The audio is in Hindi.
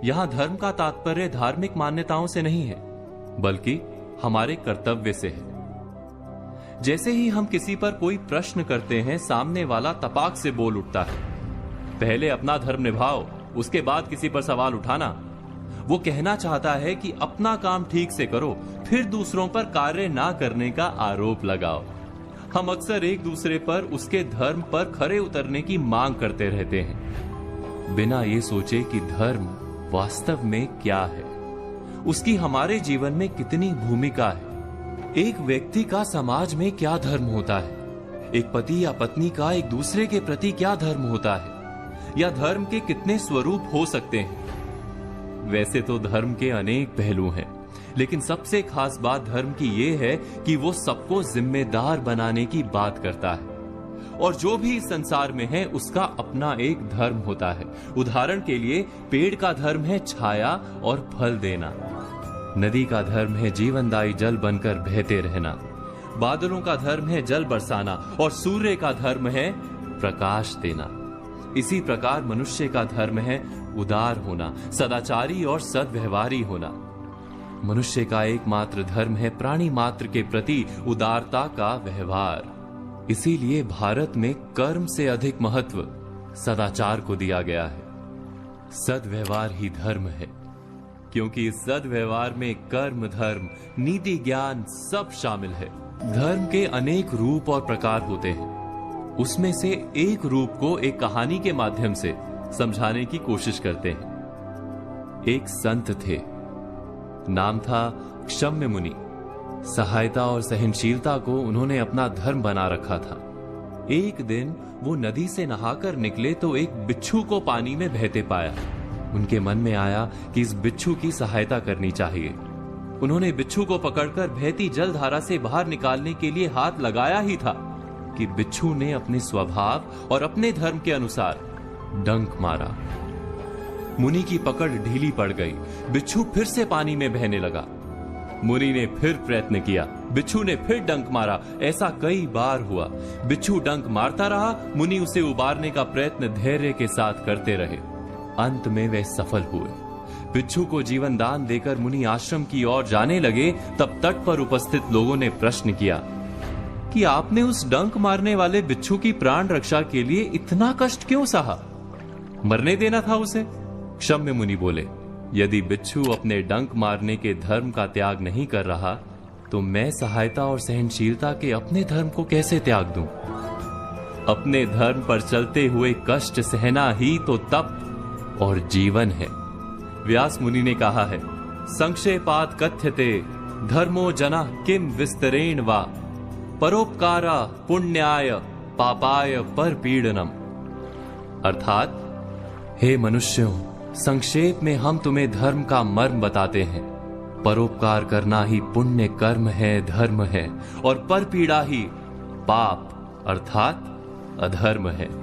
यहां धर्म का तात्पर्य धार्मिक मान्यताओं से नहीं है, बल्कि हमारे कर्तव्य से है। जैसे ही हम किसी पर कोई प्रश्न करते हैं, सामने वाला तपाक से बोल उठता है, पहले अपना धर्म निभाओ, उसके बाद किसी पर सवाल उठाना। वो कहना चाहता है कि अपना काम ठीक से करो, फिर दूसरों पर कार्य ना करने का आरोप लगाओ। हम अक्सर एक दूसरे पर उसके धर्म पर खरे उतरने की मांग करते रहते हैं, बिना ये सोचे कि धर्म वास्तव में क्या है, उसकी हमारे जीवन में कितनी भूमिका है। एक व्यक्ति का समाज में क्या धर्म होता है, एक पति या पत्नी का एक दूसरे के प्रति क्या धर्म होता है, या धर्म के कितने स्वरूप हो सकते हैं। वैसे तो धर्म के अनेक पहलू हैं, लेकिन सबसे खास बात धर्म की यह है कि वो सबको जिम्मेदार बनाने की बात करता है। और जो भी इस संसार में है, उसका अपना एक धर्म होता है। उदाहरण के लिए, पेड़ का धर्म है छाया और फल देना, नदी का धर्म है जीवनदायी जल बनकर बहते रहना, बादलों का धर्म है जल बरसाना, और सूर्य का धर्म है प्रकाश देना। इसी प्रकार मनुष्य का धर्म है उदार होना, सदाचारी और सद्व्यवहारी होना। मनुष्य का एकमात्र धर्म है प्राणी मात्र के प्रति उदारता का व्यवहार। इसीलिए भारत में कर्म से अधिक महत्व सदाचार को दिया गया है। सद्व्यवहार ही धर्म है, क्योंकि इस सद्व्यवहार में कर्म, धर्म, नीति, ज्ञान सब शामिल है। धर्म के अनेक रूप और प्रकार होते हैं, उसमें से एक रूप को एक कहानी के माध्यम से समझाने की कोशिश करते हैं। एक संत थे, नाम था क्षम्य मुनि। सहायता और सहनशीलता को उन्होंने अपना धर्म बना रखा था। एक दिन वो नदी से नहाकर निकले तो एक बिच्छू को पानी में बहते पाया। उनके मन में आया कि इस बिच्छू की सहायता करनी चाहिए। उन्होंने बिच्छू को पकड़कर बहती जलधारा से बाहर निकालने के लिए हाथ लगाया ही था कि बिच्छू ने अपने स्वभाव और अपने धर्म के अनुसार डंक मारा। मुनि की पकड़ ढीली पड़ गई, बिच्छू फिर से पानी में बहने लगा। मुनि ने फिर प्रयत्न किया, बिच्छू ने फिर डंक मारा। ऐसा कई बार हुआ। बिच्छू डंक मारता रहा, मुनि उसे उबारने का प्रयत्न धैर्य के साथ करते रहे। अंत में वे सफल हुए। बिच्छू को जीवन दान देकर मुनि आश्रम की ओर जाने लगे, तब तट पर उपस्थित लोगों ने प्रश्न किया कि आपने उस डंक मारने वाले बिच्छू की प्राण रक्षा के लिए इतना कष्ट क्यों सहा? मरने देना था उसे। क्षम्य मुनि बोले, यदि बिच्छू अपने डंक मारने के धर्म का त्याग नहीं कर रहा, तो मैं सहायता और सहनशीलता के अपने धर्म को कैसे त्याग दूं? अपने धर्म पर चलते हुए कष्ट सहना ही तो तप और जीवन है। व्यास मुनि ने कहा है, संक्षेपात कथ्यते धर्मो जना किम विस्तरेण वा परोपकारा पुण्याय पापाय पर पीड़नम। अर्थात, हे मनुष्यों, संक्षेप में हम तुम्हें धर्म का मर्म बताते हैं। परोपकार करना ही पुण्य कर्म है, धर्म है, और परपीड़ा ही पाप अर्थात अधर्म है।